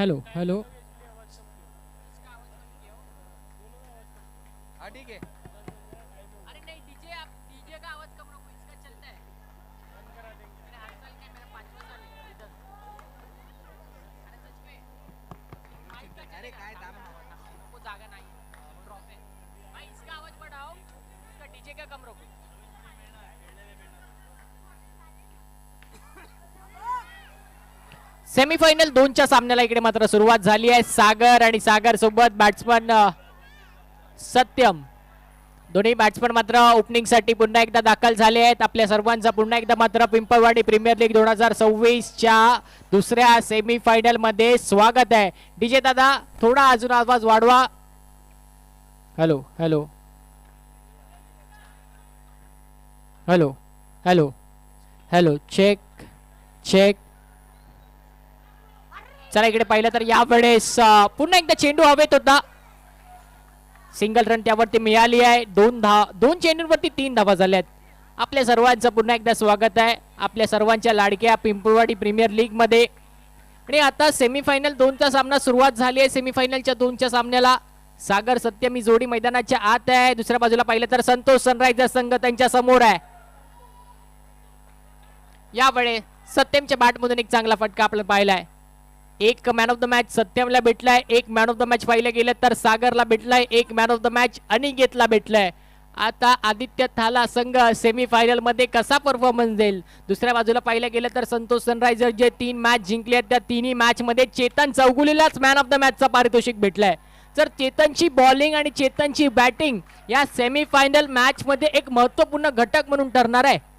Hello hello. ठीक है. अरे नहीं डीजे, आप डीजे का आवाज कम रखो, इसका चलता है. बंद करा देंगे. मेरा हर साल क्या, मेरा 5वां साल है इधर. अरे सच में माइक का अरे काय चलेगा. नको जागा नाही, ड्रॉप है भाई. इसका आवाज बढ़ाओ, इसका डीजे का कम रखो. सेमीफायनल 2च्या सामन्याला इकडे मात्र सुरुवात झाली आहे. सागर आणि सागर सोबत बॅट्समन सत्यम, दोन्ही बॅट्समन मात्र ओपनिंग साठी पुन्हा एकदा दाखल झाले आहेत. आपल्या सर्वांचा पुन्हा एकदा मात्र पिंपळवाडी प्रीमियर लीग 2026च्या दुसऱ्या सेमीफायनल मध्ये स्वागत आहे. डीजे दादा थोडा अजून आवाज वाढवा. Hello hello hello hello hello. Check check. चला इकडे पाहिलं तर यावेळेस पुन्हा एकदा चेंडू हवेत होता. सिंगल रन त्यावरती मिळाली आहे. दोन चेंडूंवरती 3 धावा झाल्यात. आपल्या सर्वांचं पुन्हा एकदा स्वागत आहे आपल्या सर्वांच्या लाडक्या पिंपळवाडी प्रीमियर लीग मध्ये. आणि आता सेमीफायनल 2चा सामना सुरुवात झाली आहे. सेमीफायनलच्या 2च्या सामन्याला सागर सत्यम ही जोडी मैदानाच्या आत आहे. दुसऱ्या बाजूला पाहिलं तर संतोष सनरायझर्स संघ त्यांच्या समोर आहे. यावेळेस सत्यमच्या बॅटमधून एक चांगला फटका आपल्याला पाहिला आहे. एक मॅन ऑफ द मॅच सत्यमला भेटलाय. एक मॅन ऑफ द मॅच पाहिलं गेलं तर सागरला भेटलाय. एक मॅन ऑफ द मॅच अनिकेतला भेटलाय. आता आदित्य थाला संघ सेमीफायनल मध्ये कसा परफॉर्मन्स देईल. दुसऱ्या बाजूला पाहिलं गेलं तर संतोष सनरायझर्स जे 3 मॅच जिंकले आहेत त्या तिन्ही मॅच मध्ये चेतन चौगुलेलाच मॅन ऑफ द मॅचचा पारितोषिक भेटलाय. तर चेतनची बॉलिंग आणि चेतनची बॅटिंग या सेमीफायनल मॅच मध्ये एक महत्वपूर्ण घटक म्हणून ठरणार आहे.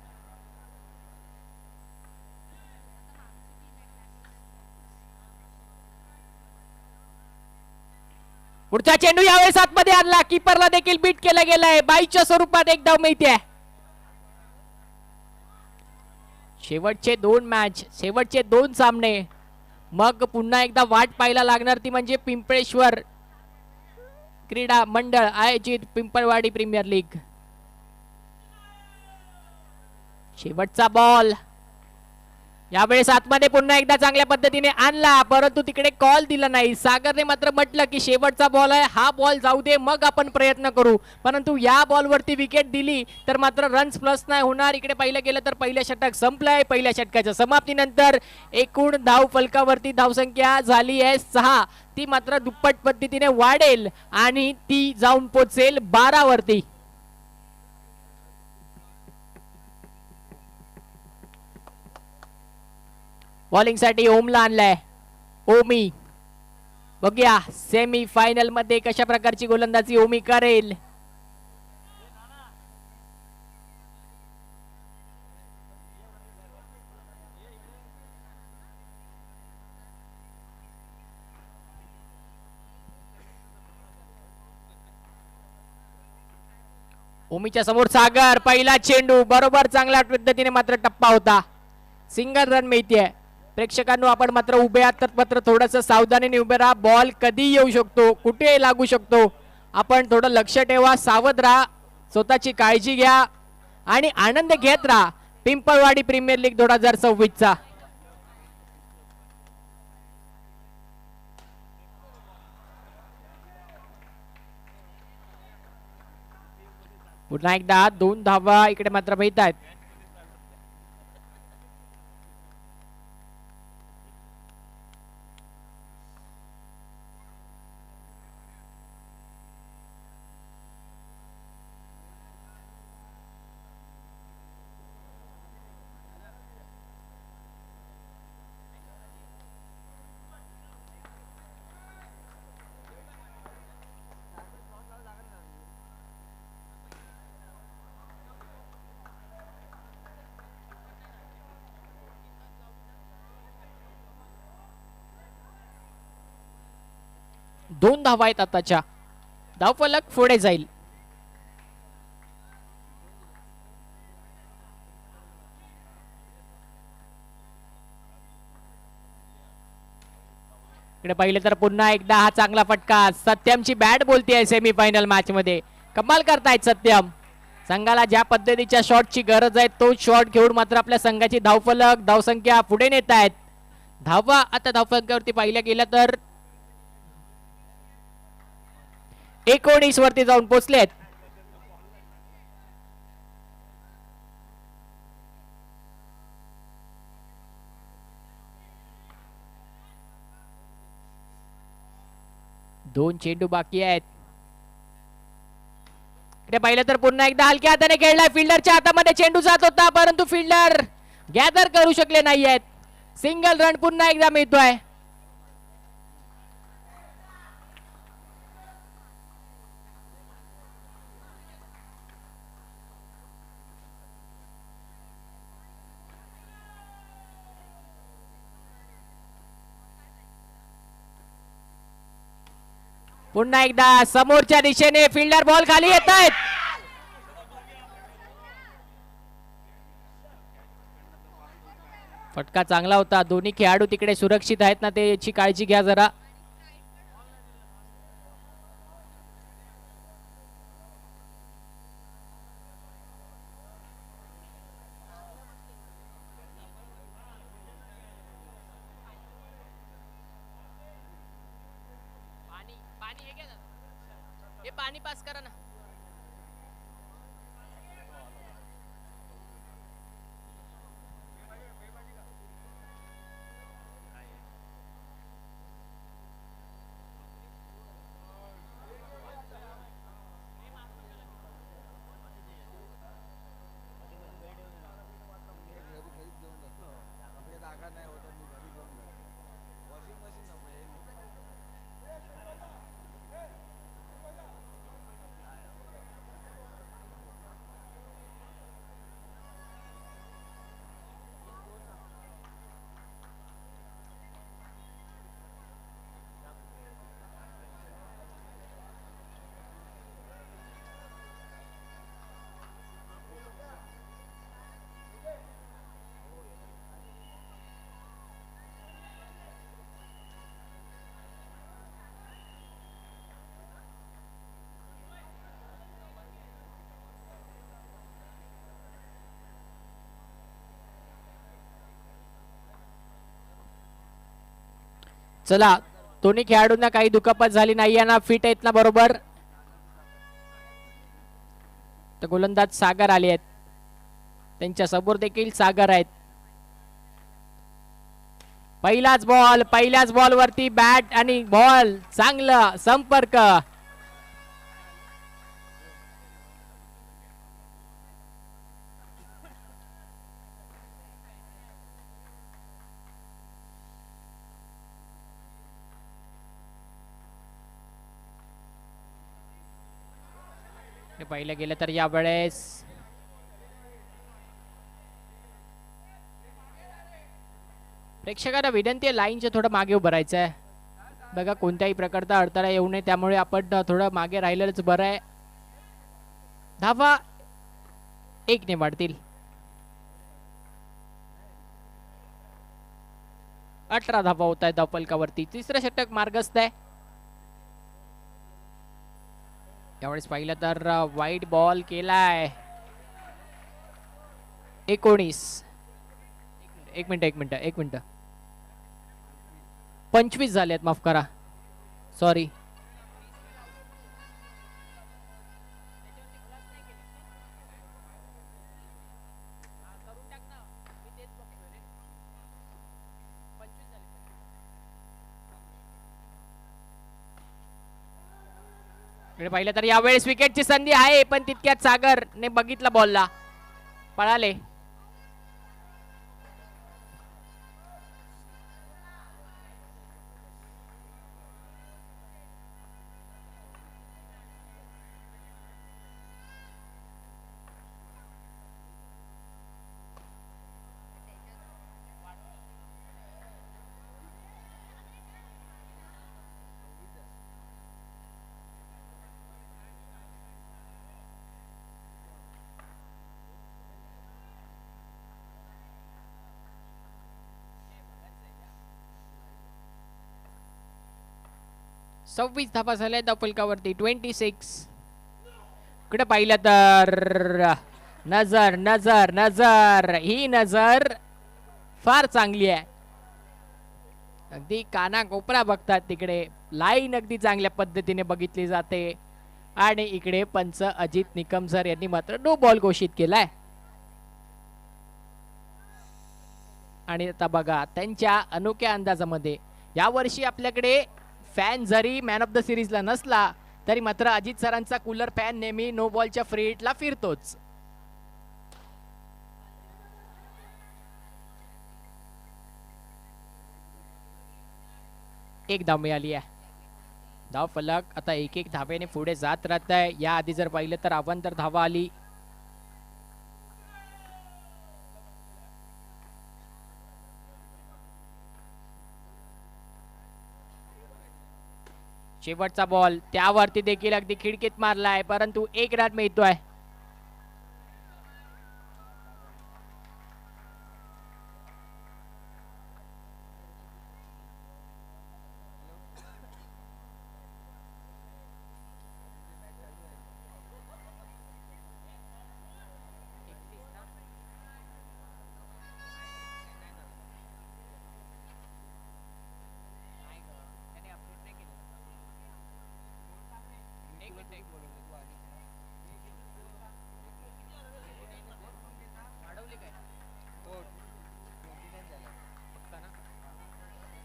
पुढचा चेंडू यावेळेस आतमध्ये आणला. कीपरला देखील बीट केला गेलाय. 22च्या स्वरूपात एक धाव मिळते. शेवटचे 2 मॅच, शेवटचे 2 सामने, मग पुन्हा एकदा वाट पाहायला लागणार ती म्हणजे पिंपळेश्वर क्रीडा मंडळ आयोजित पिंपळवाडी प्रीमियर लीग. शेवटचा बॉल यावेळेस आतमध्ये पुन्हा एकदा चांगल्या पद्धतीने आणला, परंतु तिकडे कॉल दिला नाही. सागरने मात्र म्हटलं की शेवटचा बॉल आहे, हा बॉल जाऊ दे मग आपण प्रयत्न करू. परंतु या बॉलवरती विकेट दिली तर मात्र रन्स प्लस नाही होणार. इकडे पाहिलं गेलं तर पहिलं षटक संपलंय. पहिल्या षटकाच्या समाप्तीनंतर एकूण धाव फलकावरती धावसंख्या झाली आहे 6. ती मात्र दुप्पट पद्धतीने वाढेल आणि ती जाऊन पोहोचेल 12 वरती. बॉलिंग साठी ओमला आणलाय. ओमी बघूया सेमी फायनल मध्ये कशा प्रकारची गोलंदाजी ओमी करेल. ओमीच्या समोर सागर. पहिला चेंडू बरोबर चांगल्या पद्धतीने मात्र टप्पा होता. सिंगल रन मिळते. प्रेक्षकांनो आपण मात्र उभे आहात तर मात्र थोडंसं सावधानीने उभे राहा. बॉल कधी येऊ शकतो, कुठे लागू शकतो, आपण थोडं लक्ष ठेवा, सावध राहा, स्वतःची काळजी घ्या आणि आनंद घेत राहा पिंपळवाडी प्रीमियर लीग 2026चा. पुन्हा एकदा 2 धावा इकडे मात्र मिळत आहेत. दोन धावा आहेत आताच्या. धावफलक पुढे जाईल. इकडे पाहिले तर पुन्हा एकदा हा चांगला फटका. सत्यमची बॅट बोलते सेमीफायनल मॅच मध्ये. कमाल करतायत सत्यम. संघाला ज्या पद्धतीच्या शॉटची गरज आहे तो शॉट घेऊन मात्र आपल्या संघाची धावफलक धावसंख्या पुढे नेत आहेत. धावा आता धावफलकावरती पाहिल्या गेल्या तर 19 वरती जाऊन पोहोचलेत. दोन चेंडू बाकी आहेत. इकडे पाहिलं तर पुन्हा एकदा हलक्या हाताने खेळलाय. फिल्डरच्या हातामध्ये चेंडू जात होता परंतु फिल्डर गॅदर करू शकले नाहीयेत. सिंगल रन पुन्हा एकदा मिळतोय. पुन्हा एकदा समोरच्या दिशेने फिल्डर बॉल खाली येत आहेत. फटका चांगला होता. दोन्ही खेळाडू तिकडे सुरक्षित आहेत ना ते याची काळजी घ्या जरा. पाणी पास करा ना. चला दोन्ही खेळाडूंना काही दुखापत झाली नाही ना. फिट आहेत ना बरोबर. तर गोलंदाज सागर आले आहेत. त्यांच्या समोर देखील सागर आहेत. पहिल्याच बॉल वरती बॅट आणि बॉल चांगला संपर्क. पाहिलं गेलं तर यावेळेस प्रेक्षकांना विनंती आहे लाईनच्या थोडं मागे उभं राहायचं आहे. बघा कोणत्याही प्रकारचा अडथळा येऊ नये त्यामुळे आपण थोडं मागे राहिलेलंच बरं आहे. धावा 1 ने वाढतील. 18 धावा होत आहेत धावफलकावरती. तिसरं षटक मार्गस्थ आहे. त्यावेळेस पाहिलं तर वाईट बॉल केलाय. 19 एक मिनिट 25 झाले आहेत. माफ करा सॉरी. पाहिलं तर यावेळेस विकेटची संधी आहे पण तितक्यात सागर ने बघितला बॉलला पळाले. सव्वीस धावा झाल्या धावफलकावरती 26. इकडे पाहिलं तर नजर ही नजर फार चांगली आहे. अगदी काना कोपरा बघतात तिकडे. लाईन अगदी चांगल्या पद्धतीने बघितली जाते आणि इकडे पंच अजित निकम सर यांनी मात्र नो बॉल घोषित केलाय. आणि आता बघा त्यांच्या अनोख्या अंदाजामध्ये यावर्षी आपल्याकडे फॅन जरी मॅन ऑफ द सिरीजला नसला तरी मात्र अजित सरांचा कूलर फॅन नेहमी नो बॉलच्या फ्री हिटला फिरतोच. एक धाव मिळाली आहे. धाव फलक आता एक एक धावेने पुढे जात राहत आहे. या आधी जर पाहिलं तर अवांतर धावा आली. शेवटचा बॉल त्यावरती देखील अगदी खिडकीत मारलाय परंतु एक रन मिळतोय.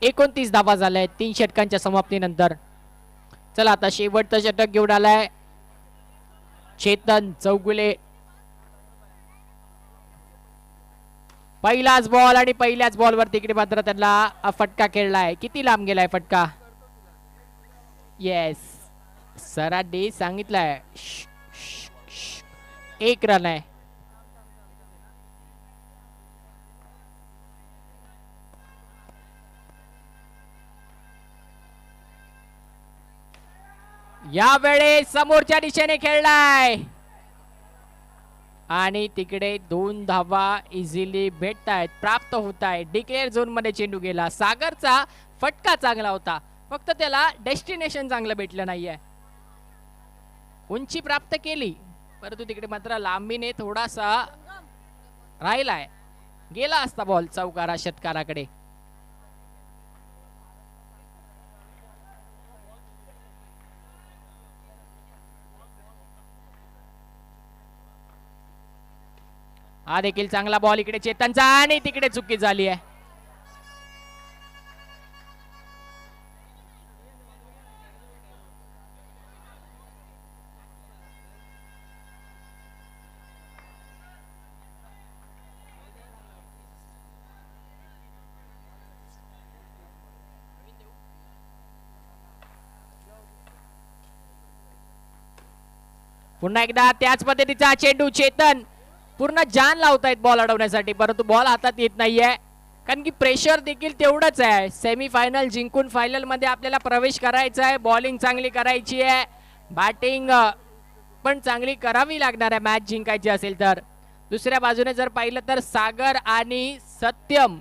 एकोणतीस धावा झाल्या 3 षटकांच्या समाप्तीनंतर. चला आता शेवटचं षटक घेऊन आलाय चेतन चौगुले. पहिलाच बॉल आणि पहिल्याच बॉलवर तिकडे मात्र त्यांना फटका खेळलाय. किती लांब गेलाय फटका? येस, सरांनी सांगितलंय 1 रन आहे. यावेळेस समोरच्या दिशेने खेळलाय आणि तिकडे 2 धावा इझिली भेटतायत, प्राप्त होत आहेत. डिक्लेअर झोन मध्ये चेंडू गेला. सागरचा फटका चांगला होता, फक्त त्याला डेस्टिनेशन चांगलं भेटलं नाहीये. उंची प्राप्त केली परंतु तिकडे मात्र लांबीने थोडासा राहिलाय. गेला असता बॉल चौकारा षटकाराकडे. हा देखील चांगला बॉल इकडे चेतनचा आणि तिकडे चुकी झाली आहे. पुन्हा एकदा त्याच पद्धतीचा चेंडू. चेतन पूर्ण जान लावतायत बॉल अडवण्यासाठी परंतु बॉल हातात येत नाहीये कारण की प्रेशर देखील तेवढंच आहे. सेमी फायनल जिंकून फायनल मध्ये आपल्याला प्रवेश करायचा आहे. बॉलिंग चांगली करायची आहे, बॅटिंग पण चांगली करावी लागणार आहे मॅच जिंकायची असेल तर. दुसऱ्या बाजूने जर पाहिलं तर सागर आणि सत्यम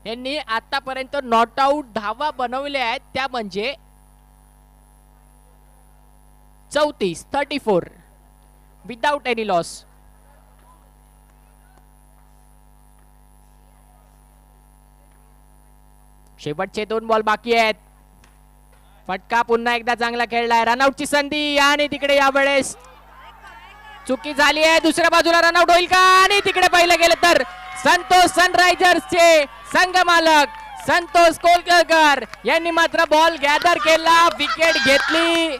यांनी आतापर्यंत नॉट आउट धावा बनवल्या आहेत, त्या म्हणजे 34 विदाउट एनी लॉस. शेवटचे 2 बॉल बाकी आहेत. फटका पुन्हा एकदा चांगला खेळलाय. रनआउटची संधी आणि तिकडे यावेळेस चुकी झाली आहे. दुसऱ्या बाजूला रनआउट होईल का? आणि तिकडे पाहिलं गेलं तर संतोष सनरायझर्सचे संघ मालक संतोष कोलकरकर यांनी मात्र बॉल गॅदर केला, विकेट घेतली.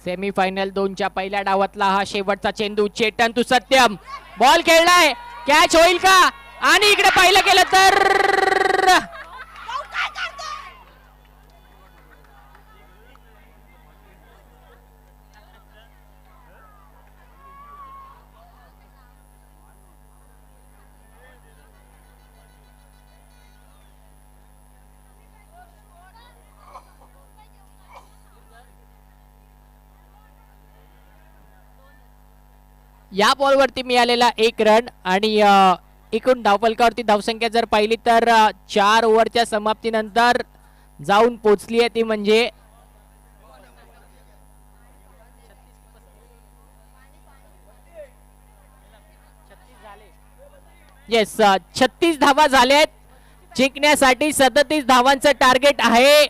सेमीफायनल 2च्या पहिल्या डावातला हा शेवटचा चेंडू. चेतन तू सत्यम बॉल खेळलाय, कॅच होईल का? आणि इकडे पाहिलं गेलं तर या बॉलवरती मिळालेला 1 रन आणि एकूण धावफलकावरती धावसंख्या जर पाहिली तर 4 ओव्हरच्या समाप्तीनंतर जाऊन पोचली आहे ती म्हणजे येस 36 धावा झाल्यात. जिंकण्यासाठी 37 धावांचं टार्गेट आहे.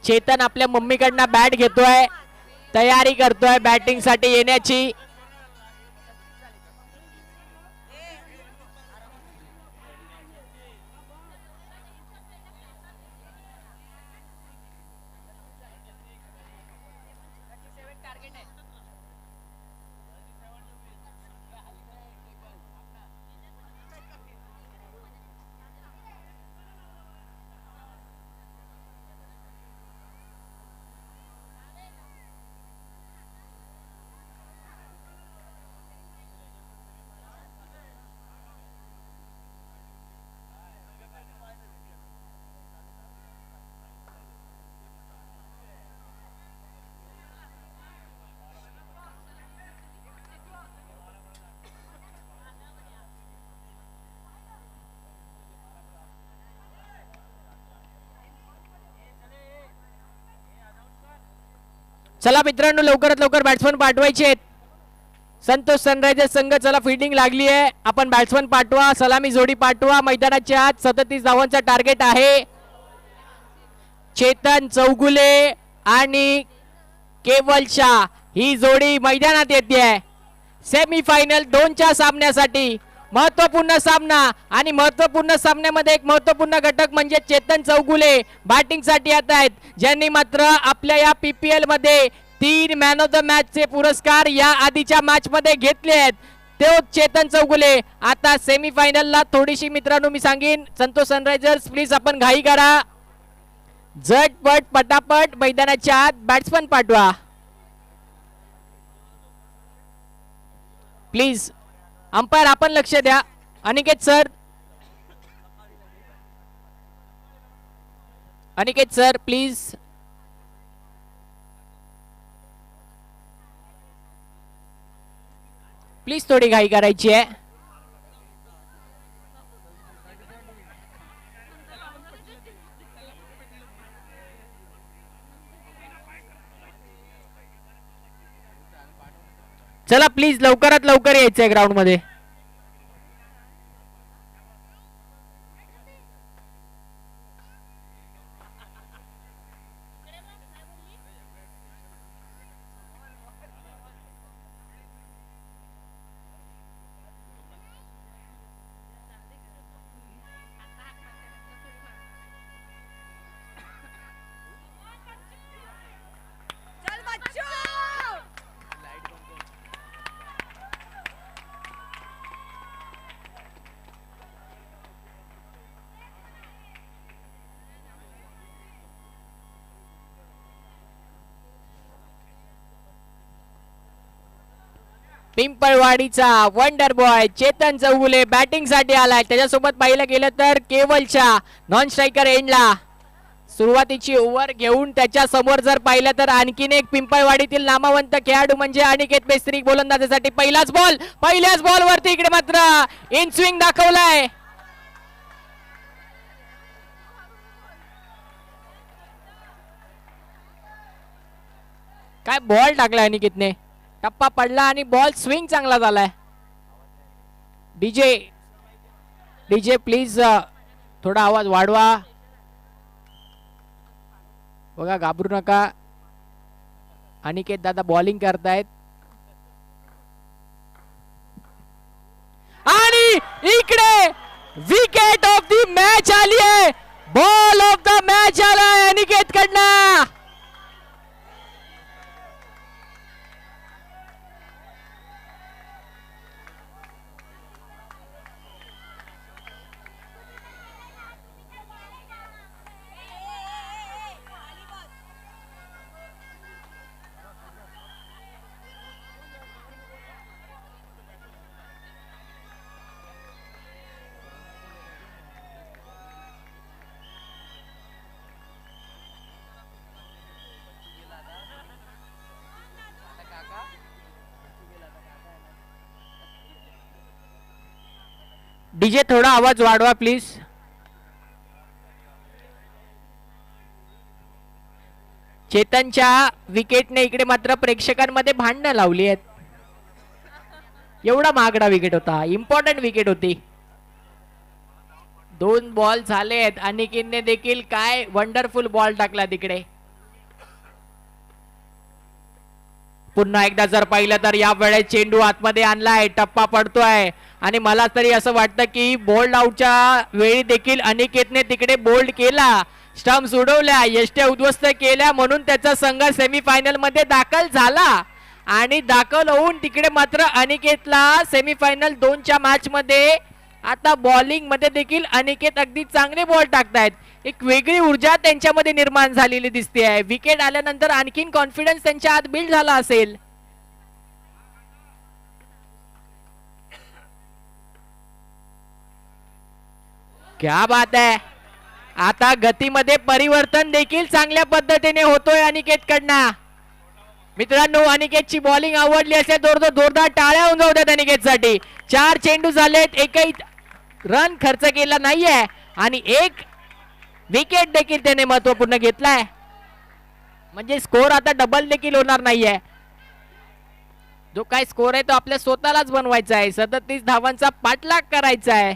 चेतन आपल्या मम्मीकडनं बॅट घेतोय, तयारी करतोय बॅटिंग साठी येण्याची. चला मित्रांनो, लवकरात लवकर बॅट्समन पाठवायचे आहेत. संतोष सनरायझर्स संघ चला फिल्डिंग लागली आहे. आपण बॅट्समन पाठवा, सलामी जोडी पाठवा. मैदानाच्या आत 37 धावांचा टार्गेट आहे. चेतन चौगुले आणि केवल शाह ही जोडी मैदानात येते. सेमीफायनल 2च्या सामन्यासाठी महत्वपूर्ण सामना आणि महत्वपूर्ण सामन्यामध्ये एक महत्वपूर्ण घटक म्हणजे चेतन चौगुले बॅटिंग साठी येत आहेत, ज्यांनी मात्र आपल्या या पीपीएल मध्ये 3 मॅन ऑफ द मॅच चे पुरस्कार या आधीच्या मॅच मध्ये घेतले आहेत. तो चेतन चौगुले आता सेमीफायनलला. थोडीशी मित्रांनो मी सांगेन, संतोष सनरायझर्स प्लीज आपण घाई करा, झटपट पटापट मैदानाच्या आत बॅट्समन पाठवा प्लीज. अंपायर आपण लक्ष द्या. Aniket sir, Aniket sir please. Please थोडी घाई करायची आहे. चला प्लीज लवकरात लवकर यायचंय ग्राउंड मध्ये. पिंपळवाडीचा wonder boy Chetan Chougule batting साठी आलाय. त्याच्यासोबत पाहिलं गेलं तर केवल शाह नॉन स्ट्रायकर एंडला सुरुवातीची ओव्हर घेऊन त्याच्या समोर जर पाहिलं तर आणखीन एक पिंपळवाडीतील नामवंत खेळाडू म्हणजे अनिकेत मेस्त्री गोलंदाजीसाठी. पहिल्याच बॉल वरती इकडे मात्र इन स्विंग दाखवलाय. काय बॉल टाकलाय अनिकेतने, टप्पा पडला आणि बॉल स्विंग चांगला झालाय. डीजे डीजे प्लीज थोडा आवाज वाढवा. बघा घाबरू नका, अनिकेत दादा बॉलिंग करतायत. आणि इकडे विकेट ऑफ द मॅच आली आहे. बॉल ऑफ डीजे थोडा आवाज वाढवा प्लीज. चेतनच्या विकेटने इकडे मात्र प्रेक्षकांमध्ये भांडणं लावली आहेत. एवढा महागडा विकेट होता, इम्पॉर्टंट विकेट होती. 2 बॉल झाले आहेत. अनिकेतने देखील काय वंडरफुल बॉल टाकला तिकडे. पुन्हा एकदा जर पाहिलं तर या वेळेस चेंडू आतमध्ये आणलाय, टप्पा पडतोय आणि मला तरी असं वाटतं की बोल्ड आउटच्या वेळी देखील अनिकेतने तिकडे बोल्ड केला, स्टंप्स उडवल्या, यष्ट्या उद्ध्वस्त केल्या, म्हणून त्याचा संघ सेमीफायनल मध्ये दाखल झाला. आणि दाखल होऊन तिकडे मात्र अनिकेतला सेमीफायनल 2च्या मॅच मध्ये आता बॉलिंग मध्ये देखील अनिकेत अगदी चांगले बॉल टाकतायत. एक वेगळी ऊर्जा त्यांच्यामध्ये निर्माण झालेली दिसते आहे. विकेट आल्यानंतर आणखीन कॉन्फिडन्स त्यांच्या आत बिल्ड झाला असेल. क्या बात आहे. आता गतीमध्ये परिवर्तन देखील चांगल्या पद्धतीने होतोय अनिकेत कडनं. मित्रांनो, अनिकेतची बॉलिंग आवडली असेल जोरदार टाळ्या होऊन जाऊ द्यात अनिकेतसाठी. 4 चेंडू झालेत, एकही रन खर्च केला नाहीये आणि एक विकेट देखील त्याने महत्वपूर्ण घेतलाय. म्हणजे स्कोर आता डबल देखील होणार नाहीये. जो काय स्कोर आहे तो आपल्या स्वतःलाच बनवायचा आहे. 37 धावांचा पाठलाग करायचा आहे.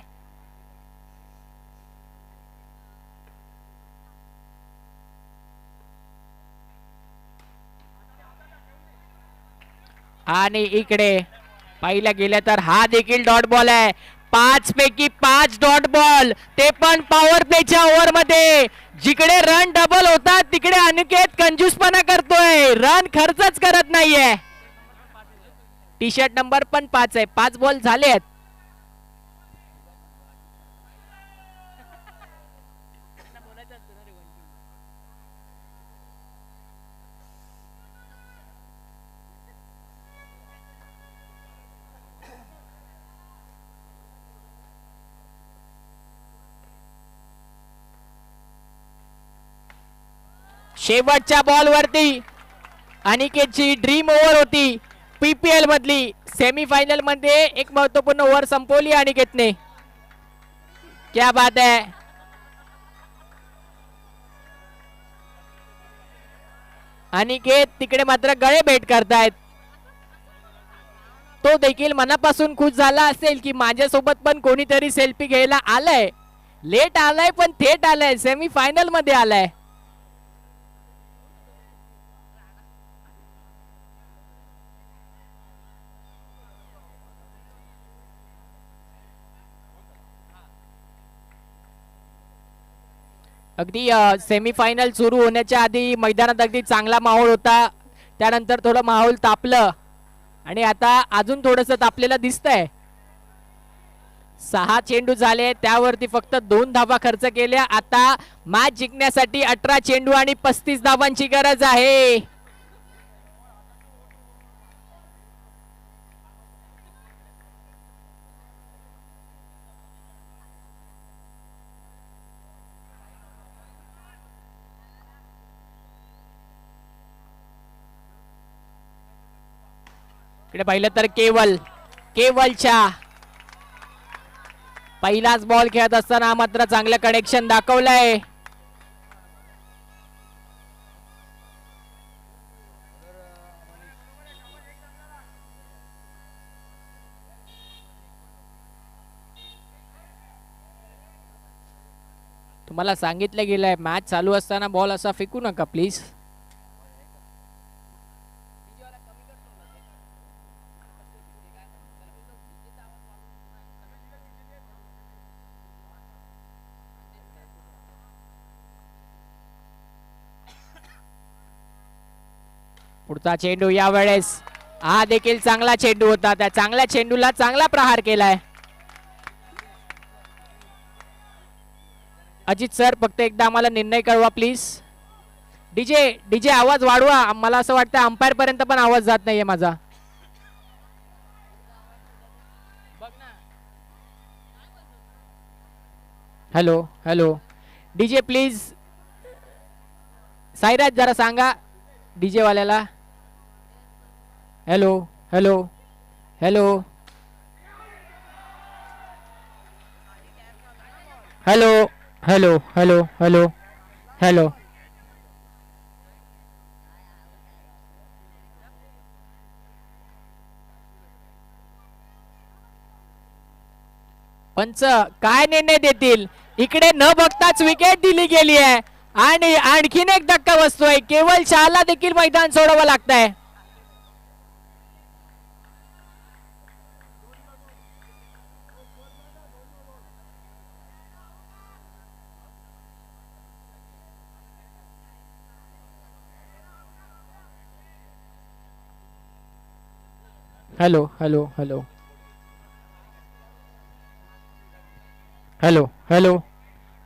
आणि इकडे पाहिला गेलं तर हा देखील डॉट बॉल आहे. 5 पैकी 5 डॉट बॉल, ते पण पॉवर प्लेच्या ओव्हर मध्ये. जिकडे रन डबल होतात तिकडे अनिकेत कंजूसपणा करतोय, रन खर्चच करत नाहीये. टी शर्ट नंबर पण 5 आहे. 5 बॉल झाले आहेत. शेवटच्या बॉल वरती अनिकेतची ड्रीम ओव्हर होती पीपीएल मधली. सेमीफायनल मध्ये एक महत्वपूर्ण ओव्हर संपवली अनिकेतने. क्या बात है. अनिकेत तिकडे मात्र गळे भेट करतायत. तो देखील मनापासून खुश झाला असेल की माझ्यासोबत पण कोणीतरी सेल्फी घ्यायला आलंय. लेट आलाय पण थेट आलाय, सेमीफायनल मध्ये आलाय. अगदी सेमीफायनल सुरू होण्याच्या आधी मैदानात अगदी चांगला माहोल होता. त्यानंतर थोडं माहोल तापलं आणि आता अजून थोडंसं तापलेलं दिसतंय. 6 चेंडू झाले, त्यावरती फक्त 2 धावा खर्च केल्या. आता मॅच जिंकण्यासाठी 18 चेंडू आणि 35 धावांची गरज आहे. इकडे पाहिलं तर केवलच्या पहिलाच बॉल खेळत असताना मात्र चांगलं कनेक्शन दाखवलंय. तुम्हाला सांगितलं गेलंय मॅच चालू असताना बॉल असा फेकू नका प्लीज. पुढचा चेंडू यावेळेस हा देखील चांगला चेंडू होता. त्या चांगल्या चेंडूला चांगला प्रहार केलाय. अजित सर, फक्त एकदा आम्हाला निर्णय कळवा प्लीज. डीजे आवाज वाढवा. मला असं वाटतं अंपायर पर्यंत पण आवाज जात नाहीये माझा. Hello DJ please. साईराज जरा सांगा डीजे वाल्याला. Hello hello hello hello hello hello. पंच काय निर्णय देतील. इकडे न बघताच विकेट दिली गेली आहे आणि आणखीन एक धक्का बसतोय. केवळ शहाला देखील मैदान सोडावं लागतंय. Hello hello hello hello hello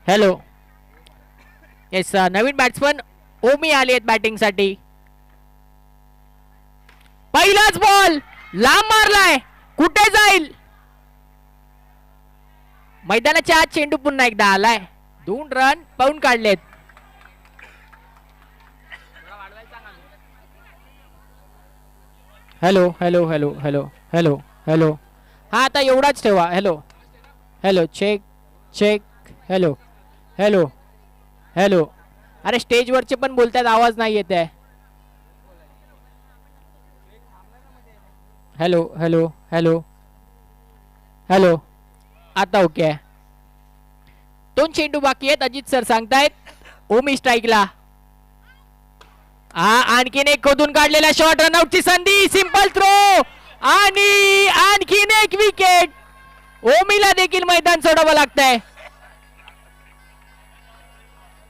hello. Yes नवीन बॅट्समन ओमी आले आहेत बॅटिंग साठी. पहिलाच बॉल लांब मारलाय. कुठे जाईल. मैदानाच्या आत चेंडू पुन्हा एकदा आलाय. 2 रन पाऊन काढलेत. Hello hello hello hello hello hello. हा आता एवढाच ठेवा. Hello hello check check. Hello hello hello. अरे स्टेजवरचे पण बोलतात आवाज नाही येत आहे. Hello hello hello hello. आता ओके आहे. 2 चेंडू बाकी आहेत. अजित सर सांगतायत ओमी स्ट्राईकला. हा आणखीन एक खोदून काढलेला शॉट. रनआउटची संधी. सिंपल थ्रो आणि आणखीन एक विकेट. ओमीला देखील मैदान सोडावं लागतंय.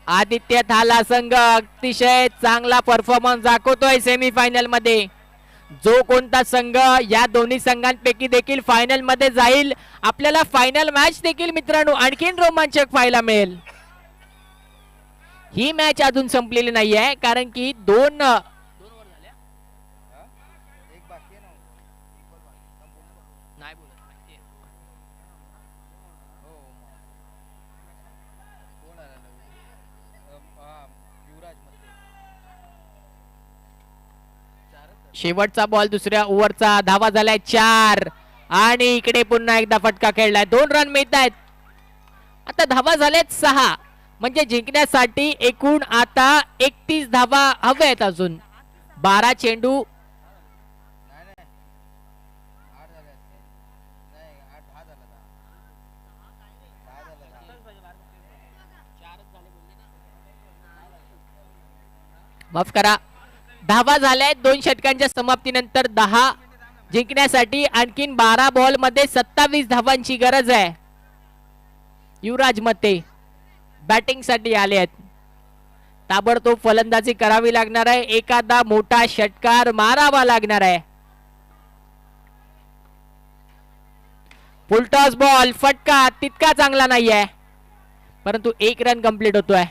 आदित्य थाला संघ अतिशय चांगला परफॉर्मन्स दाखवतोय सेमीफायनल मध्ये. जो कोणता संघ या दोन्ही संघांपैकी देखील फायनल मध्ये जाईल आपल्याला फायनल मॅच देखील मित्रांनो आणखीन रोमांचक पाहायला मिळेल. ही मॅच अजून संपलेली नाही आहे कारण की दोन शेवटचा बॉल दुसऱ्या ओव्हरचा. धावा झालाय 4 आणि इकडे पुन्हा एकदा फटका खेळलाय. 2 रन मिळत आहेत. आता धावा झाल्यात 6 म्हणजे जिंकण्यासाठी एकूण आता 31 धावा हव्या आहेत. अजून 12 चेंडू. माफ करा. धावा झाल्या 2 षटकांच्या समाप्तीनंतर 10. जिंकण्यासाठी आणखीन 12 बॉल मध्ये 27 धावांची गरज आहे. युवराज मते बॅटिंग साठी आले आहेत. ताबडतोब फलंदाजी करावी लागणार आहे. एखादा मोठा षटकार मारावा लागणार आहे. Full toss ball. फटका तितका चांगला नाही आहे परंतु 1 रन कंप्लीट होतोय.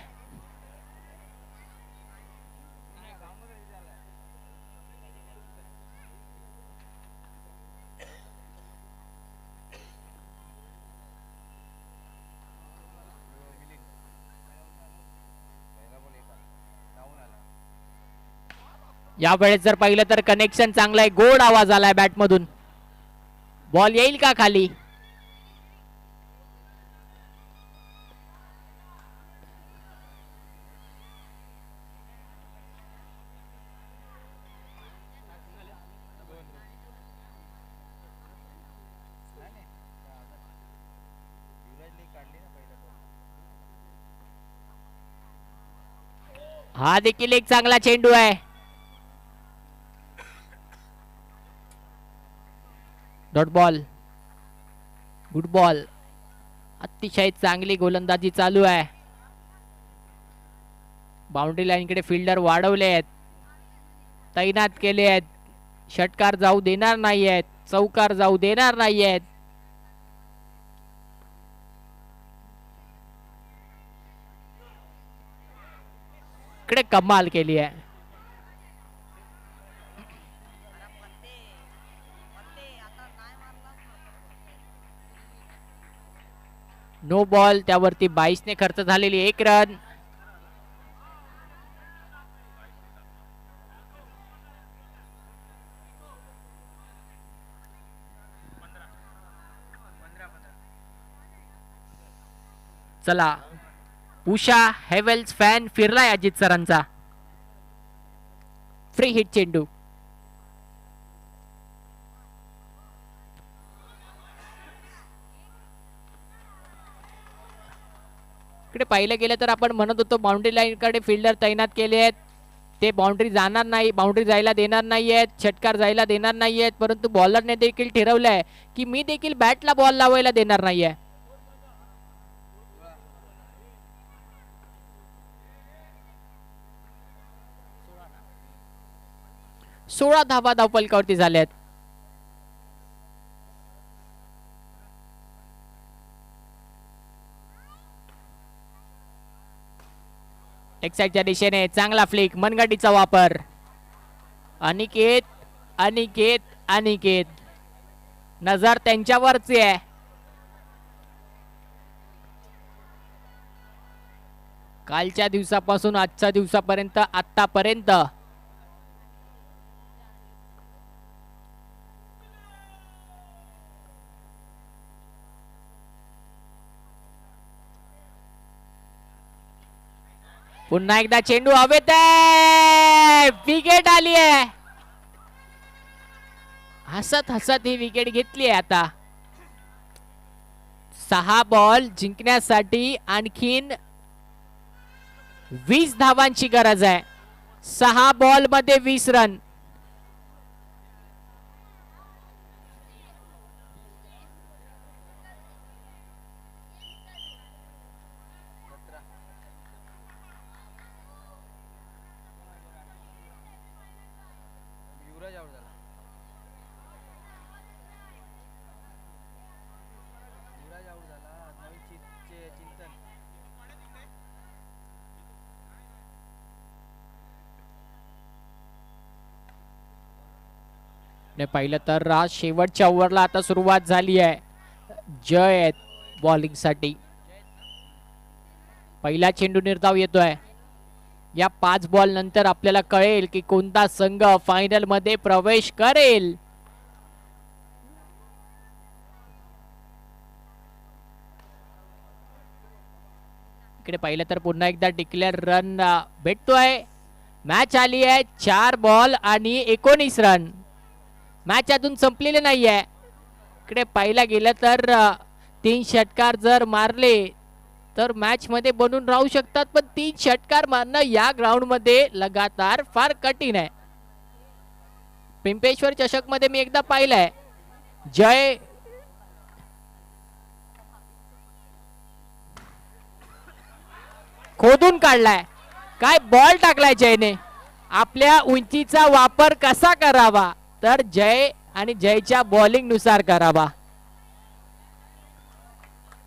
यावेळेस जर पाहिलं तर कनेक्शन चांगलं आहे. गोड आवाज आलाय बॅट मधून. बॉल येईल का खाली. हा देखील एक चांगला चेंडू आहे. Dot ball. Good ball. अतिशय चांगली गोलंदाजी चालू आहे. बाउंड्री लाईन कडे फिल्डर वाढवले आहेत. तैनात केले आहेत. षटकार जाऊ देणार नाही आहेत. चौकार जाऊ देणार नाही आहेत. इकडे कमाल केली आहे. No ball. त्यावरती 22 ने खर्च झालेली 1 रन. चला, उषा हेवेल्स फॅन फिरलाय अजित सरांचा. फ्री हिट चेंडू. इकडे पाहिलं गेलं तर आपण म्हणत होतो बाउंड्री लाईन कडे फिल्डर तैनात केले आहेत, ते बाउंड्री जाणार नाही, बाउंड्री जायला देणार नाहीयेत, षटकार जायला देणार नाहीयेत. परंतु बॉलरने देखील ठरवलंय की मी देखील बॅटला बॉल लावायला देणार नाहीये. 16 धावा धावफलकावरती झाल्यात. एक्साइडच्या दिशेने चांगला फ्लिक, मनगटीचा वापर. अनिकेत अनिकेत अनिकेत, नजर त्यांच्यावरची आहे. कालच्या दिवसापासून आजच्या दिवसापर्यंत आतापर्यंत पुन्हा एकदा चेंडू हवेत आहे, विकेट आली आहे. हसत हसत ही विकेट घेतली आहे. आता 6 बॉल जिंकण्यासाठी आणखीन 20 धावांची गरज आहे. 6 बॉल मध्ये 20 रन. ने पाहिलं तर शेवटच्या ओव्हरला आता सुरुवात झाली आहे. जय बॉलिंग साठी. पहिला चेंडू निर्धाव येतोय. या 5 बॉल नंतर आपल्याला कळेल की कोणता संघ फायनल मध्ये प्रवेश करेल. इकडे पाहिलं तर पुन्हा एकदा डिक्लेअर रन भेटतोय. मॅच आली आहे 4 बॉल आणि 19 रन. मॅच अजून संपलेले नाहीये. इकडे पाहिला गेलं तर 3 षटकार जर मारले तर मॅच मध्ये बनून राहू शकतात, पण 3 षटकार मारणं या ग्राउंड मध्ये लगातार फार कठीण आहे. पिंपेश्वर चषक मध्ये मी एकदा पाहिलंय, जय खोदून काढलाय. काय बॉल टाकलाय जयने. आपल्या उंचीचा वापर कसा करावा तर जय आणि जयच्या बॉलिंग नुसार करावा.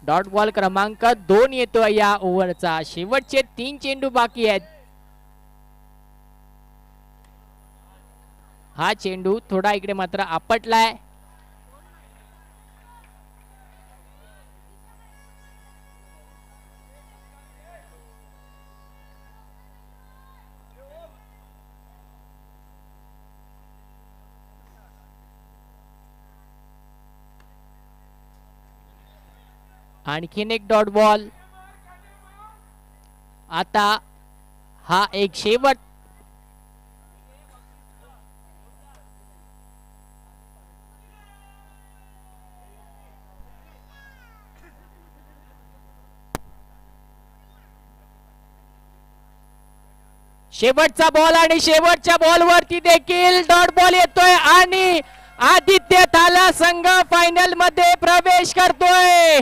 डॉट बॉल क्रमांक 2 येतो या ओव्हरचा. शेवटचे 3 चेंडू बाकी आहेत. हा चेंडू थोडा इकडे मात्र आपटलाय. आणखीन एक डॉट बॉल. आता हा एक शेवट. शेवटचा बॉल आणि शेवटच्या बॉल वरती देखील डॉट बॉल येतोय आणि आदित्य थाला संघ फायनल मध्ये प्रवेश करतोय.